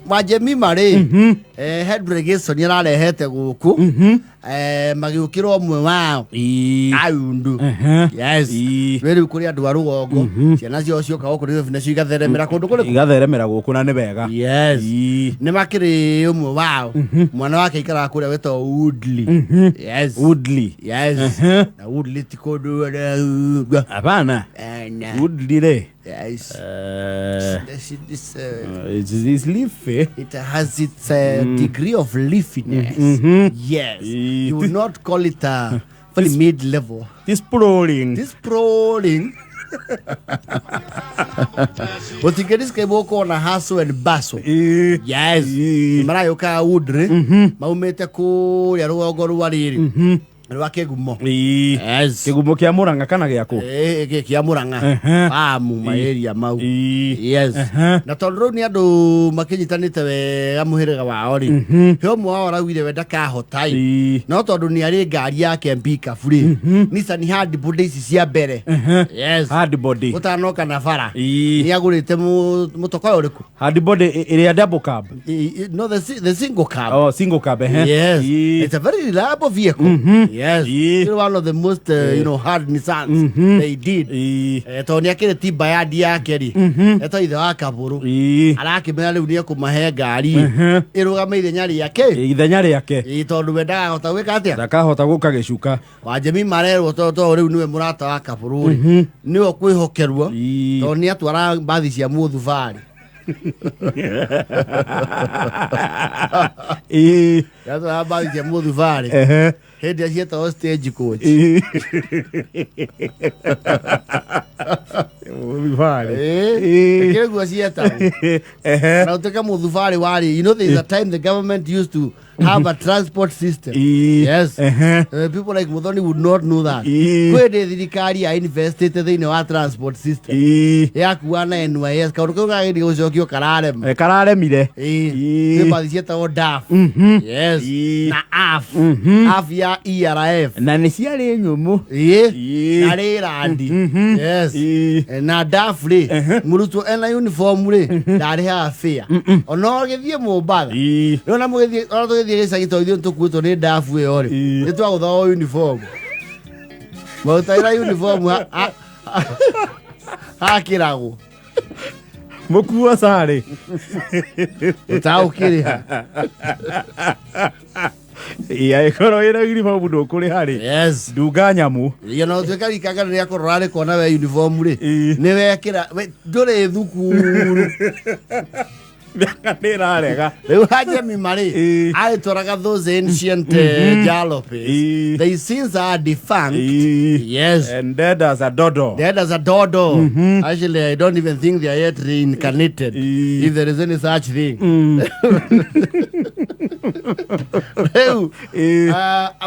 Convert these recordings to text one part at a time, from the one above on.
wa Jemimah ri head delegation yararehete guku magiukirwo mwe wao ayundu yes weri kuri andu a rugongo ciana cio cioka guku ri bina cio igatheremera kundu kuri igatheremera guku na ni wega yes ni makiri umwe wao mwana wake ikara kuri weto Woodley yes Woodley yes na Woodley tikodo hapana Woodley re yes this leafy. It has its degree of leafiness. Yes. You would not call it very mid-level. This prowling. But you get this keboko na hustle and bustle. Yes. Mara yoka woodre. Maumete ko ya rugo ruwariri. Rwake gumo. Yes. Kigumo kia Muranga kana giako. Kia Muranga. Mu maeria mau. Yes. Na tondu ni andu makinyitanite wega muhirega wao ri. He omwe wao rawire wenda kahotai. No tondu ni ari ngari yake mbika free. Nissan hard body ici cia mbere. Yes. Hard body. Utanoka na bara. Ni agurite mutoka uriku. Hard body iri double cab. No, the single cab. Oh, single cab. Yes. It's a very reliable vehicle. Yes, it's one of the most hard Nissans they did. Tony akire tiba ya dia keri. Eto ithe wa kaburu. Arakimenya riu ni kumahe ngari. Irugame ithenya yake. Ithenya yake. Tondu wendaga hota gwika atia. Ndakahota guka gicuka. Wa Jemimah rero to riu niwe murata wa kaburu. Niwe kwihokerwo. Toni atwara bathi cia muthubari. Ya to bathi cia muthubari. Hedi acieta stage coach. Kile acieta. Na utaka muthubari wari. You know there is a time the government used to have a transport system. Yes. People like Muthoni would not know that. Kwede thirikari ya invested in our transport system. Ya kuana NYS kaundu ngari gucokio kararem. Kararemire. Ni cieta o DAF. Yes. Na AF. AF ya ERF. Na ni ciari nyumu. Na randi. Yes. Na DAF ri. Murutu ena uniform ri. Ndari ha fare. Ono githie Mombatha. Yona mugithie gicagi ithio tukuitwo ni ndafu iyo ri ni twagutha uniform mautaira uniform hakirago mukua sare utaukiriha iya ikoro ira uniform ndo kuri hari yes ndunga nyamu iyo no tweka ikanga ria korora kona we uniform ri ni wekira ndure thukuru Rega. Jemimah ri aitoraga those ancient jalopies. They since are defunct. Yes. And dead as a dodo. Actually, I don't even think they are yet reincarnated. If there is any such thing.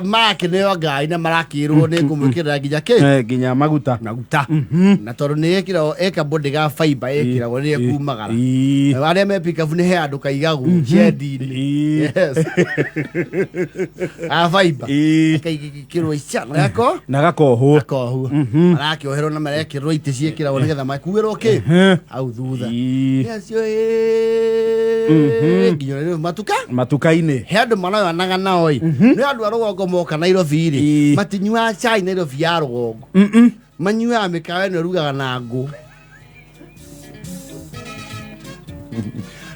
Mark neo guy na marakirwo ni kumwikira ginya maguta. Na tondu ni ekira eka body ga fiber ekira wo ni kumagara. Wale me kavune he andu kaigagu shedi yes fiber kaikirwo icana yako na gakohu arakioherwo na marekirwo ite ciekirwo nigetha makuirwo ki au thutha yacio nginyore matuka-ini he andu manayoanaga nao ni andu a rugongo moka Nairobi ri matinyua chai Nairobi ya rugongo manyua mikawa ino rugaga na ngu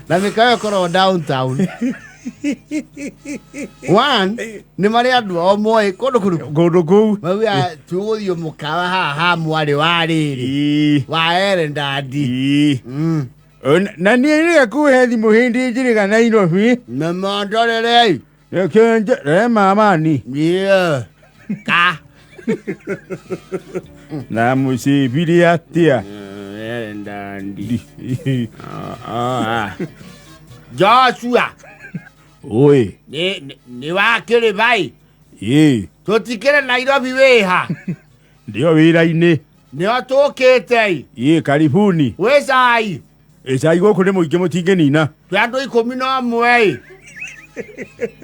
na mikayo koro downtown one ni mari andu o moe kondo kou mawia tuguthio mukawa ha mwari wariri wa erendadi na ni ri kuhe thimu hindi njiriga Nairobi na mandorere kenje mama ni ka na musibiri atia erendadi Joshua oi ni wakiri bai tutikire Nairobi weha ndio wira-ini ni atukite karibuni we sai ecai guku ni muingi mutingenina andu 11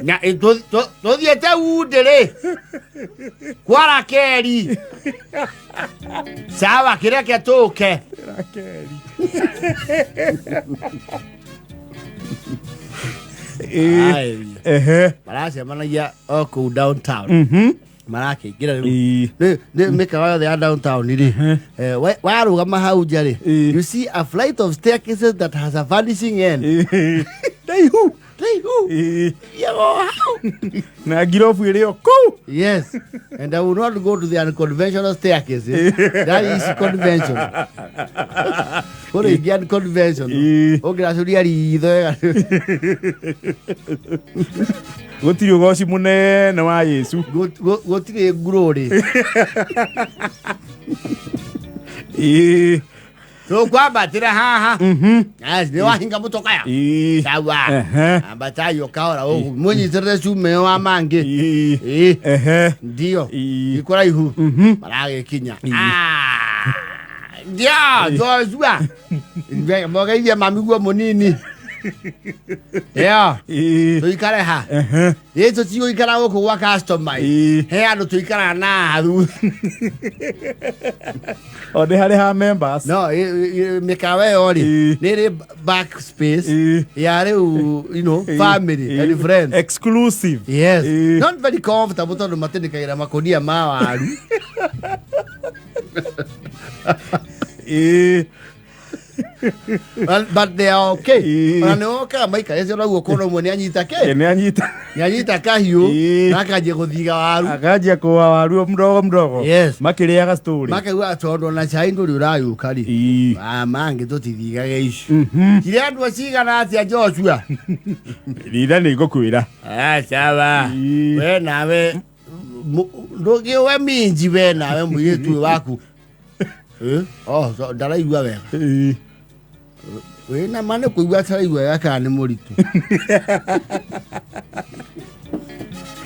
na tuthiete Woodley kwara keri sawa kireke tuke maracemanagia o kũu downtown marakĩingĩra rĩu mĩkawa yothe ya downtown rĩ warũgama hau nja rĩ you see a flight of staircases that has a vanishing end. Ndaihu na girofu ĩrĩ o kũu. Yes, and I will not go to the unconventional staircases. That is conventional. What is the unconventional? Ũngĩracuria ritho wega. Gũtirĩ ũgoci mũnene wa Yesu. Gũtirĩ ngurũrĩ. So kwambatĩra haha nĩ wahinga mũtokaya sawa ambatayo kaora ũguo mũnyitĩrĩre cume wa mangĩ ndio ikũraihu maragĩkinya ndio Joshua mwageithia mamiguo mũnini tũikare ha tũtigũikara gũkũ gwa customer he andũ tũikaraga na thutha o nĩ harĩ ha members no mĩkawa ĩyo rĩ nĩ back space ya rĩu family and friends exclusive. Yes, not very comfortable tondũ matĩnĩkagĩra makonia ma waru but they are okay. Ona nĩ oka maika ese no guokono mwe nĩ anyita kahiũ akanjia gũthiga waru akanjia kũwa waru mdogo yes makĩrĩaga story makauga tondũ na cai ndũrĩ ũrayũka rĩ mangĩ tũtithigage icio kire andũ acigana atĩa Joshua rĩra nĩ ngũkwĩra sawa we nawe ndũgĩwe minji we nawe mũirĩtu waku ndaraigua wega wĩna mane kũigua ataraigua wega kana nĩ mũritũ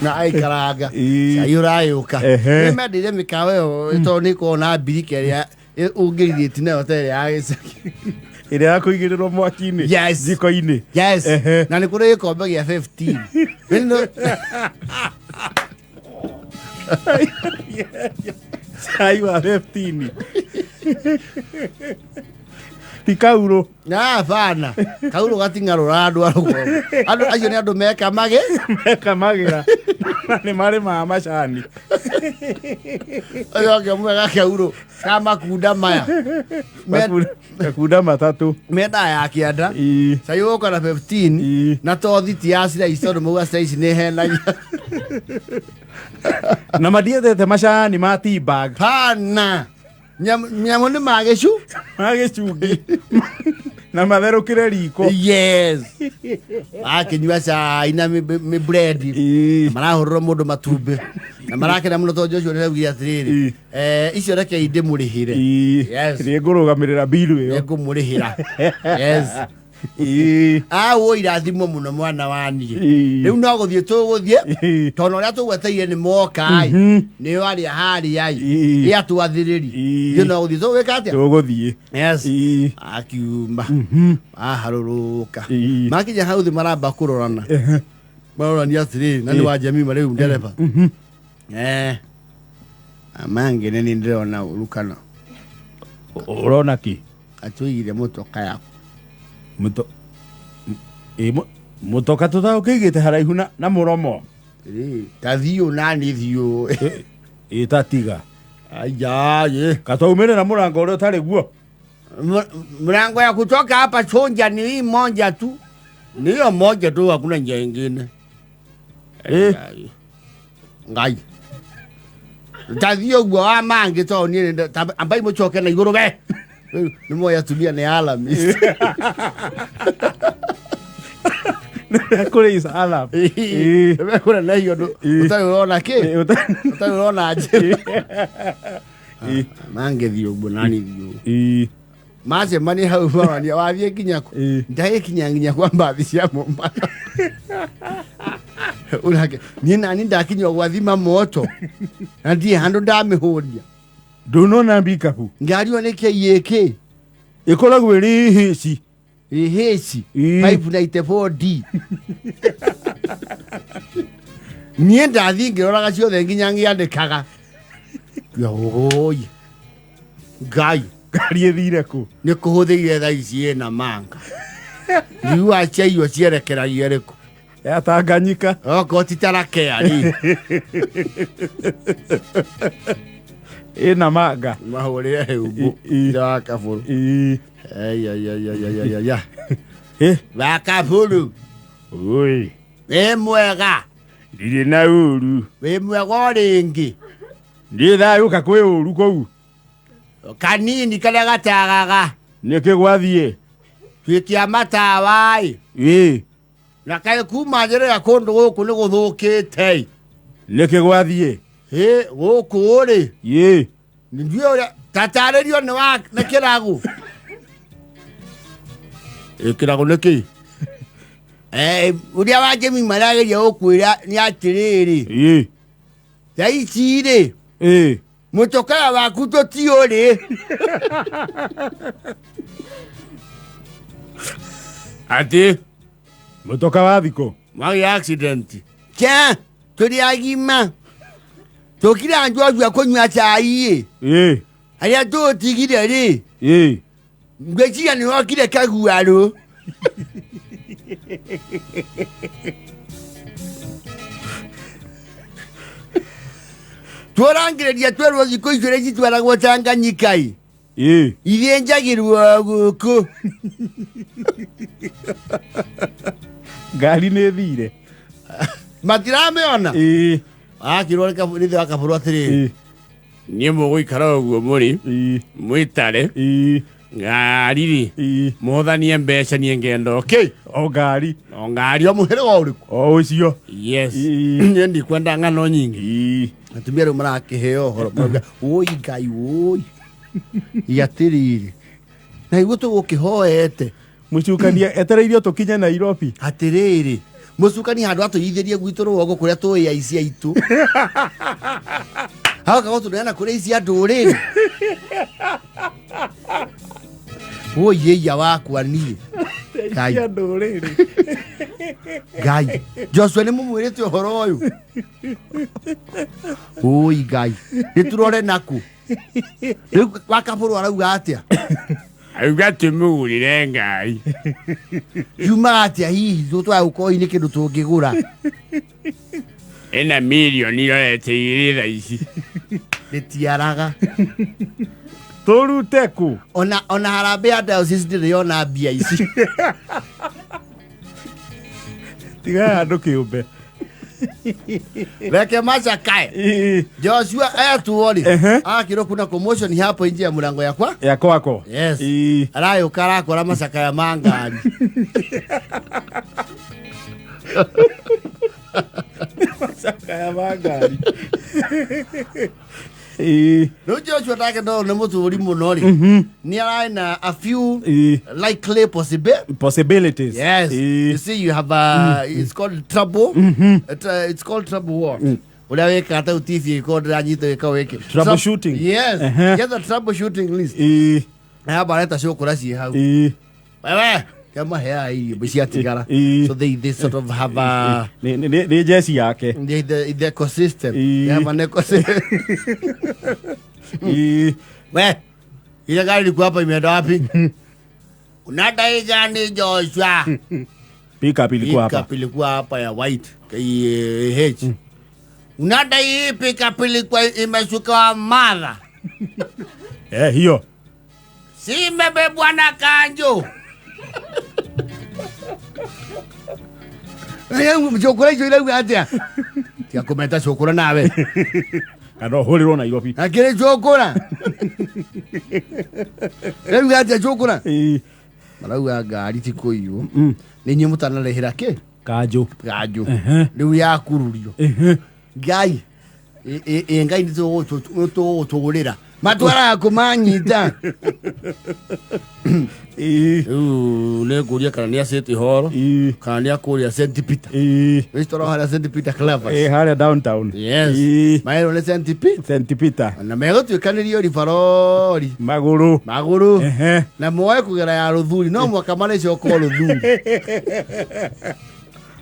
na aikaranga cai ũrayũka nĩmendire mĩkawa ĩyo tondũ nĩkoragwo na mbirika ĩrĩa ũngĩrithĩti nayo ta ĩrĩa ya gĩcagi ĩrĩa ya kũigĩrĩrwo mwaki-inĩ jiko-inĩ na nĩ kũrĩ gĩkombe gĩa 15 cai wa 15 ti kauro na bana kauro gating'arũra andũ andũ acio nĩ andũ mekamagĩra nĩ marĩ ma macani ũyũ ũngĩ mwega kauro ka makunda maya makunda matatũ mendaga ya kĩanda cai ũka na 15 na tothi ti ya ciraici tondũ mauga ciraici nĩ henagia na madiethete macani ma teabag pana nyamũ nĩ magĩcungi na matherũkĩre riko yes akĩnyua cai na mĩ bread marahũrĩrwo mũndũ matumbĩ na marakena mũno tondũ Joshua nĩraugire atĩrĩrĩ icio reke ndĩmũrĩhĩre nĩ ngũrũgamĩrĩra mbiru ĩyo ngũmũrĩhĩra yes woĩ irathimo mũno mwana wa niĩ rĩu no gũthiĩ tũgũthiĩ tondũ ũrĩa tũgweteire nĩ moka nĩo arĩa harĩa ĩ atwathĩrĩri ithuĩ no gũthiĩ tũgwĩka atĩa tũgũthiĩ yes akiuma aharũrũka makinya hau thĩ maramba kũrorana marorania atĩrĩrĩ na nĩ wa Jemimah rĩu ndereba amangĩ nĩ ndĩrona ũrukana ũrona kĩ atũigire mũtoka yaku mũtoka tũtaũkĩigĩte haraihu na mũromo ta thiũ na nĩ thiũ tatiga ajaye kataumĩrĩra mũrango ũrĩa ũtarĩ guo mlango ya kutoka hapa Chonja ni hii moja tu, ni hiyo moja tu, hakuna njia nyingine. Ngai tathio gwa mange to ni ambai muchoke na iguru ge ni moya tulia ni alarm kule is alarm kule na hiyo utaona ke utaona aje mange dio bonani dio maze mani hau bani wathie kinyako ndaye kinyanginya kwamba thisia momba urake ni nani ndakinywa gwathima moto na ndie handu ndamihuria ndunona mbika hu ngari oneke yeke ikoragwo iri heci heci 594D nie ndathi ngiroraga ciothe nginya ngiandikaga yoyi ngai ngari ethire ku ni kuhuthire tha ici na manga You are say you are kera yereko. Ya Tanganyika. Oko titarakea ni. Ina maga. Mahore ubu. Da kafuru. Ya. Wakafuru. Oi. Mwega. Ndiri na uru. Mwega ringi. Ndi thayu kakwe uru kou. Kanini karia gatagaga. Niki gwathie. Twikia matawai. Na kae kuma njere ya kundu guku ni guthukite. Niki gwathie. Guku ri. Ndio ya tataririo ni wa na kiragu. Kiragu niki. Uria wa Jemimah rageria gukwira ni atiriri. Yaici ri. Mutoka waku totio ri. Ati mutoka wa thiko. Magi accident. Kya turi agima. Tokira njwa akunywa chai. Aya to tigire ri. Ngwechia ni wakire kaguaro. Twarangireria twerwo ziko icure citwaragwo Tanganyikai. Irie njagirwo guku. Ngari nĩ thire. Matirameona. Akirwo ni thwa kaburu atiri. Ni muguikara uguo muri. Mwitare. Ngari ri. Muthanie mbeca ni ngendo. Okay. O ngari. O ngari o muhere wa uriku. O ucio. Yes. Ndi kwenda ngano nyingi. Atumia ru marakiheo horo. Oi ngai oi. Yatiriri. Na igwo tugukihoete. Mucukania etereirio tukinye Nairobi. Atiriri. Mucukani handu atuyithirie gwitu ruogo kuria tuya ici aitu. Haka gotu ndana kuria ici anduriri. Oye ya wakwa ni. Gai anduriri. Gai. Joshua ni mumwirite uhoro uyu. Oi gai. Niturore naku. Wakaburu arauga atia. Auga tumurire ngai. Yuma atia hihi tutwa uko-ini kindu tungigura. Ena milioni yoeteire ici. Nitiaraga. Toruteku. Ona harambe ada sisi ndiriona mbia ici. Tiga andu kiumbe. Reke macakae. Joshua tuoni. Akiro kuna commotion hapo nje ya mlango yakwa. Ya kwako. Yes. Arayo karako ra macakaya mangari. Macakaya mangari. No Joshua take no muthuri muno ri. Ni araina a few likely possibilities. Yes. You see you have it's called trouble. It's called trouble what? Uria weka ta TV ko ranyito eka weke. Troubleshooting. Yes. Get the troubleshooting list. Na bareta sio kurasi hau. Wewe kama hea hii bisiatigara. So they sort of have ni jesi yake. The ecosystem. They have an ecosystem. We ile gari liko hapa imeenda wapi? Unadai gani Joshua? Pickup ilikuwa hapa. Pickup ilikuwa hapa ya white KH. Unadai pickup ilikuwa imeshuka mara. Hiyo. Si mbebwa na kanjo. Chokora hiyo ile atia. Tia komenta chokora nawe. Kando holiro Nairobi. Akire chokora. Ile atia chokora. Marauga ngari tiko iyo. Ni nyimutana rehera ke? Kanjo. Riu ya kururio. Ngai. Ngai ni tugurira. Matwara kumanyita. Ne kuria kana ni aseti horo. Kana ni akuria St. Peter. Wistoro hala St. Peter Clavers. Hala downtown. Yes. Maero ne St. Peter. St. Peter. Na mego tukanirio rifarori. Maguru. Na moe kugera ya ruthuri no mwaka mane coko ruthuri.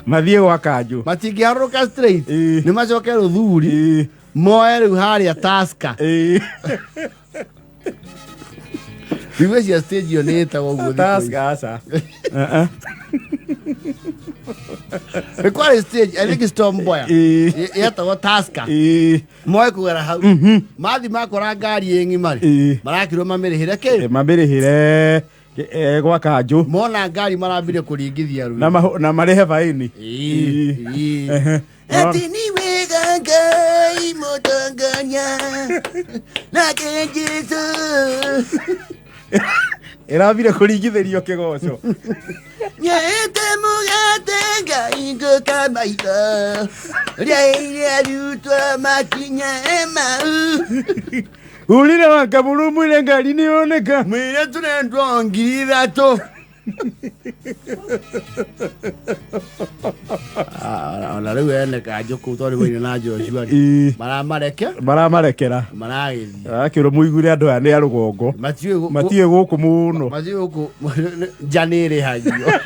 Mathie gwa kanjo. Matingiharuka straight. Ni macoke ruthuri. Moe riu haria taska. Ndĩgwĩciria stage ĩyo nĩ ĩtagwo ũguo thikũ ici. Taska. Nĩ kwarĩ stage, I think it's Tom Mboya. Yetagwo Taska. Moĩ kũgera hau. Mathi makora ngari ĩ ng'imari. Marakirwo mamĩrĩhĩre kĩ? Mamĩrĩhĩre gwa kanjũ. Mona ngari marambire kũringithia rũĩ. Na marĩhe faini. Ati ni wega Ngai mũtongania nake Jesũ. Ĩrambire kũringithĩrio kĩgoco. Nyete mũgate Ngai ngũkamaitho rĩaire arutwo makinya Emau. Ulire wa kaburu mwile ngari nĩyoneka. Mwĩre tũrendwo 3,000. Ona rĩu ene kanjũ kũu tondũ wĩna na Joshua maramarekera maragĩthiĩ akĩrwo mũigure andũ aya nĩ a rũgongo matiĩ gũkũ mũno matiĩ gũkũ nja nĩ ĩrĩhagio.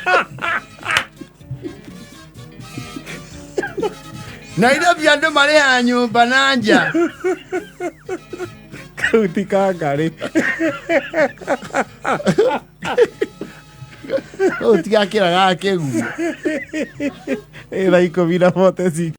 Nairobi andũ marĩhaga nyũmba na nja. Kau ti ka ngari. Ũtigakĩra gakĩguo. Ĩra 14